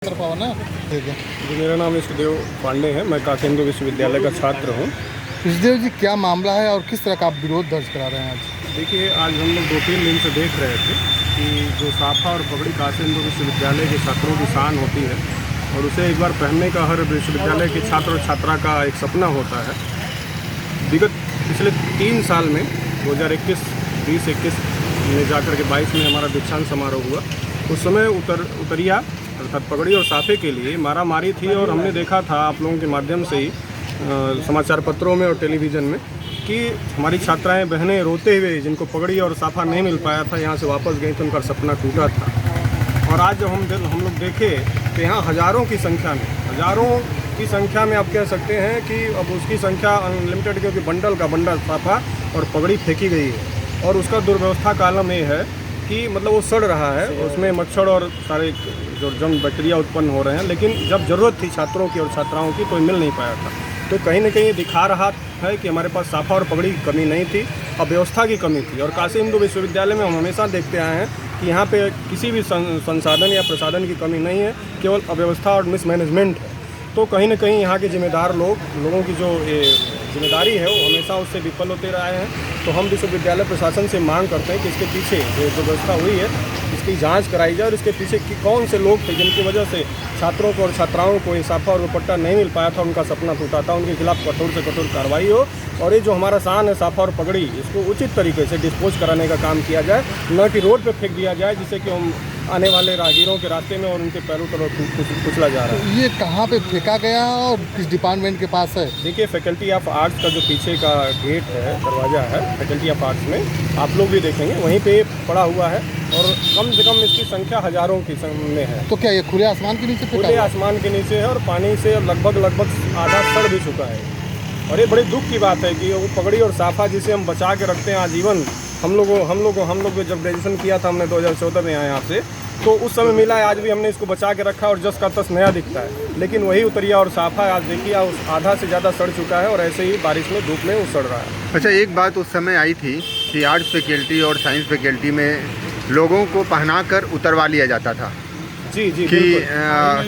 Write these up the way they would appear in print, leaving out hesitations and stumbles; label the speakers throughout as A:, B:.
A: ना
B: जी, मेरा नाम ईशदेव पांडे है। मैं काकेंद्र विश्वविद्यालय का छात्र हूँ।
A: ईशदेव जी, क्या मामला है और किस तरह का आप विरोध दर्ज करा रहे हैं आज?
B: देखिए, आज हम लोग 2-3 दिन से देख रहे थे कि जो साफा और पगड़ी काकेंद्र विश्वविद्यालय के छात्रों की शान होती है और उसे एक बार पहनने का हर विश्वविद्यालय के छात्र और छात्रा का एक सपना होता है। विगत पिछले 3 साल में 2021, 2021 में जाकर के 22 में हमारा दीक्षांत समारोह हुआ। उस समय उतरिया अर्थात पगड़ी और साफे के लिए मारामारी थी और हमने देखा था आप लोगों के माध्यम से ही समाचार पत्रों में और टेलीविज़न में कि हमारी छात्राएं बहनें रोते हुए, जिनको पगड़ी और साफा नहीं मिल पाया था, यहाँ से वापस गई तो उनका सपना टूटा था। और आज जब हम लोग देखे तो यहाँ हज़ारों की संख्या में आप कह सकते हैं कि अब उसकी संख्या अनलिमिटेड, क्योंकि बंडल साफा और पगड़ी फेंकी गई है। और उसका दुर्व्यवस्था का आलम ये है कि मतलब वो सड़ रहा है, उसमें मच्छर और सारे जो जंग बैक्टीरिया उत्पन्न हो रहे हैं। लेकिन जब ज़रूरत थी छात्रों की और छात्राओं की तो मिल नहीं पाया था। तो कहीं ना कहीं दिखा रहा है कि हमारे पास साफा और पगड़ी की कमी नहीं थी, अव्यवस्था की कमी थी। और काशी हिंदू विश्वविद्यालय में हम हमेशा देखते आए हैं कि यहाँ पे किसी भी संसाधन या प्रसाधन की कमी नहीं है, केवल अव्यवस्था और मिसमैनेजमेंट है। तो कहीं ना कहीं यहाँ के जिम्मेदार लोगों की जो जिम्मेदारी है वो हमेशा उससे विफल होते रहे हैं। तो हम विश्वविद्यालय प्रशासन से मांग करते हैं कि इसके पीछे जो व्यवस्था हुई है इसकी जांच कराई जाए और इसके पीछे कौन से लोग थे जिनकी वजह से छात्रों को और छात्राओं को ये साफा और दुपट्टा नहीं मिल पाया था, उनका सपना टूटा था। उनके खिलाफ कठोर से कठोर कार्रवाई हो और ये जो हमारा शान है साफा और पगड़ी, इसको उचित तरीके से डिस्पोज कराने का काम किया जाए, न कि रोड पे फेंक दिया जाए जिससे कि हम आने वाले राहगीरों के रास्ते में और उनके पैरों पर कुचला जा रहा है।
A: ये कहाँ पे फेंका गया और किस डिपार्टमेंट के पास है?
B: देखिए, फैकल्टी ऑफ आर्ट्स का जो पीछे का गेट है, दरवाज़ा है फैकल्टी ऑफ आर्ट्स में, आप लोग भी देखेंगे वहीं पे पड़ा हुआ है और कम से कम इसकी संख्या हज़ारों की में है।
A: तो क्या ये खुले आसमान के नीचे फेंका?
B: खुले आसमान के नीचे है और पानी से लगभग आधा सड़ भी चुका है। और ये बड़ी दुख की बात है कि वो पगड़ी और साफा जिसे हम बचा के रखते हैं आजीवन, हम लोग जब ग्रेजुएशन किया था हमने 2014 में आए यहाँ से, तो उस समय मिला है, आज भी हमने इसको बचा के रखा और जस का तस नया दिखता है। लेकिन वही उतरिया और साफा आज देखिए उस आधा से ज़्यादा सड़ चुका है और ऐसे ही बारिश में धूप में वो सड़ रहा है।
C: अच्छा, एक बात उस समय आई थी कि आर्ट्स फैकल्टी और साइंस फैकल्टी में लोगों को पहनाकर उतरवा लिया जाता था
B: जी
C: कि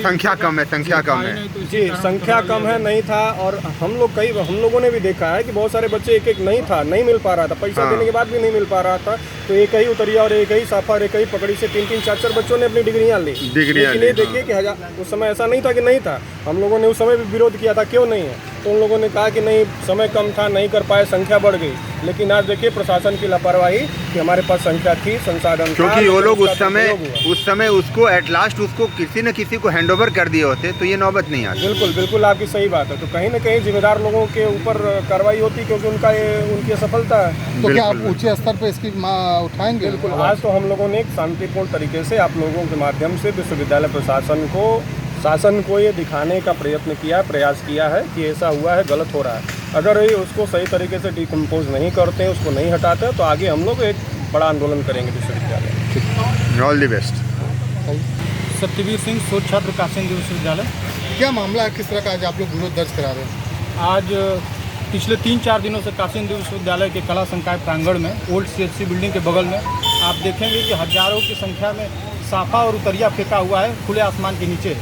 C: संख्या कम है
B: जी, संख्या कम है, नहीं था। और हम लोगों ने भी देखा है कि बहुत सारे बच्चे एक नहीं मिल पा रहा था, पैसा देने के बाद भी नहीं मिल पा रहा था। तो एक ही उतरिया और एक ही साफा और एक ही पगड़ी से 3-3, 4-4 बच्चों ने अपनी डिग्रियां ली। देखिए कि उस समय ऐसा नहीं था कि नहीं था, हम लोगों ने उस समय भी विरोध किया था, क्यों नहीं है। तो उन लोगों ने कहा कि नहीं, समय कम था, नहीं कर पाए, संख्या बढ़ गई। लेकिन आज देखिए प्रशासन की लापरवाही कि हमारे पास संख्या थी, संसाधन,
C: क्योंकि वो लोग उस समय उसको एट लास्ट उसको किसी न किसी को हैंडओवर कर दिए होते तो ये नौबत नहीं आती।
B: बिल्कुल आपकी सही बात है। तो कहीं ना कहीं जिम्मेदार लोगों के ऊपर कार्रवाई होती, क्योंकि उनकी सफलता है।
A: तो क्या आप ऊंचे स्तर पर इसकी उठाएंगे?
B: बिल्कुल, आज तो हम लोगों ने एक शांतिपूर्ण तरीके से आप लोगों के माध्यम से विश्वविद्यालय शासन को ये दिखाने का प्रयास किया है कि ऐसा हुआ है, गलत हो रहा है। अगर ये उसको सही तरीके से डिकम्पोज नहीं करते हैं, उसको नहीं हटाते, तो आगे हम लोग एक बड़ा आंदोलन करेंगे विश्वविद्यालय।
C: All the best.
D: Satyaveer Singh, शोध छात्र काशी हिंदू विश्वविद्यालय।
A: क्या मामला है, किस तरह का आज आप लोग विरोध दर्ज करा रहे हैं?
D: आज पिछले 3-4 दिनों से काशी हिंदू विश्वविद्यालय के कला संकाय प्रांगण में ओल्ड CHC बिल्डिंग के बगल में आप देखेंगे कि हजारों की संख्या में साफा और उतरिया फेंका हुआ है खुले आसमान के नीचे।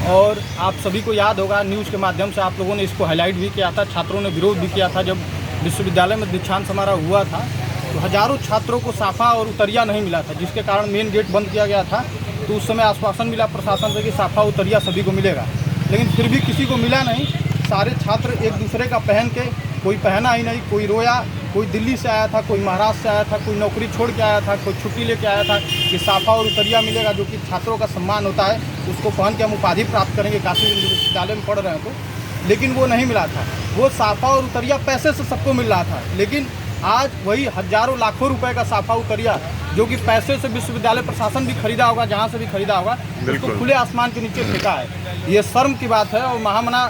D: और आप सभी को याद होगा, न्यूज़ के माध्यम से आप लोगों ने इसको हाईलाइट भी किया था, छात्रों ने विरोध भी किया था। जब विश्वविद्यालय में दीक्षांत समारोह हुआ था तो हजारों छात्रों को साफा और उतरिया नहीं मिला था, जिसके कारण मेन गेट बंद किया गया था। तो उस समय आश्वासन मिला प्रशासन से कि साफा उतरिया सभी को मिलेगा, लेकिन फिर भी किसी को मिला नहीं। सारे छात्र एक दूसरे का पहन के, कोई पहना ही नहीं, कोई रोया, कोई दिल्ली से आया था, कोई महाराष्ट्र से आया था, कोई नौकरी छोड़ के आया था, कोई छुट्टी लेके आया था कि साफा और उतरिया मिलेगा, जो कि छात्रों का सम्मान होता है, उसको पहन के हम उपाधि प्राप्त करेंगे काशी हिंदू विश्वविद्यालय में पढ़ रहे हैं तो। लेकिन वो नहीं मिला था। वो साफा और उतरिया पैसे से सबको मिल रहा था, लेकिन आज वही हजारों लाखों रुपए का साफा उतरिया जो कि पैसे से विश्वविद्यालय प्रशासन भी खरीदा होगा, जहाँ से भी खरीदा होगा, उसको खुले आसमान के नीचे फेंका है। ये शर्म की बात है। और महामना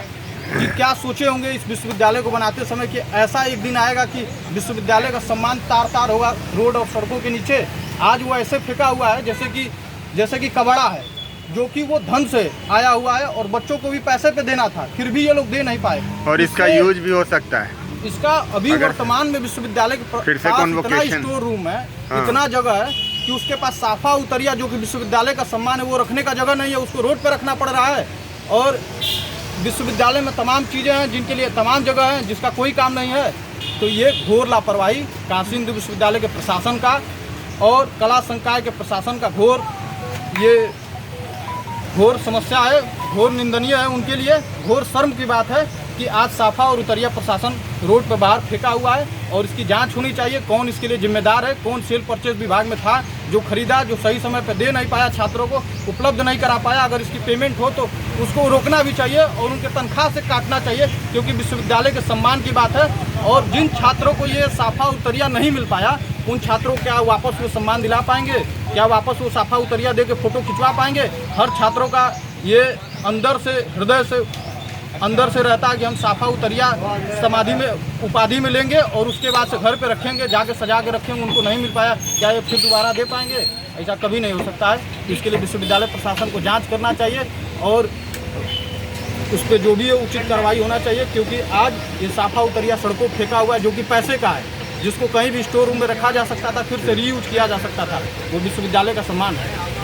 D: कि क्या सोचे होंगे इस विश्वविद्यालय को बनाते समय कि ऐसा एक दिन आएगा कि विश्वविद्यालय का सम्मान तार होगा रोड और सड़कों के नीचे। आज वो ऐसे फेंका हुआ है जैसे कि कबाड़ा है, जो कि वो धन से आया हुआ है और बच्चों को भी पैसे पे देना था, फिर भी ये लोग दे नहीं पाए।
C: और इसका यूज भी हो सकता है।
D: इसका अभी वर्तमान में विश्वविद्यालय के पास इतना स्टोर रूम है, इतना जगह है कि उसके पास साफा उतरिया जो कि विश्वविद्यालय का सम्मान है वो रखने का जगह नहीं है, उसको रोड पर रखना पड़ रहा है। और विश्वविद्यालय में तमाम चीज़ें हैं जिनके लिए तमाम जगह हैं जिसका कोई काम नहीं है। तो ये घोर लापरवाही काशी हिंदू विश्वविद्यालय के प्रशासन का और कला संकाय के प्रशासन का घोर समस्या है, घोर निंदनीय है उनके लिए। घोर शर्म की बात है कि आज साफा और उतरिया प्रशासन रोड पर बाहर फेंका हुआ है और इसकी जांच होनी चाहिए। कौन इसके लिए जिम्मेदार है, कौन सेल परचेज विभाग में था जो खरीदा, जो सही समय पर दे नहीं पाया, छात्रों को उपलब्ध नहीं करा पाया। अगर इसकी पेमेंट हो तो उसको रोकना भी चाहिए और उनके तनख्वाह से काटना चाहिए, क्योंकि विश्वविद्यालय के सम्मान की बात है। और जिन छात्रों को ये साफा उतरिया नहीं मिल पाया उन छात्रों को क्या वापस वो सम्मान दिला पाएंगे? क्या वापस वो साफा उतरिया दे के फ़ोटो खिंचवा पाएंगे? हर छात्रों का ये अंदर से हृदय से अंदर से रहता है कि हम साफा उतरिया समाधि में उपाधि में लेंगे और उसके बाद से घर पे रखेंगे, जाके सजा के रखेंगे। उनको नहीं मिल पाया, क्या ये फिर दोबारा दे पाएंगे? ऐसा कभी नहीं हो सकता है। इसके लिए विश्वविद्यालय प्रशासन को जांच करना चाहिए और उस पर जो भी है उचित कार्रवाई होना चाहिए, क्योंकि आज ये साफा उतरिया सड़कों पर फेंका हुआ है जो कि पैसे का है, जिसको कहीं भी स्टोर रूम में रखा जा सकता था, फिर से रीयूज किया जा सकता था। वो विश्वविद्यालय का सम्मान है।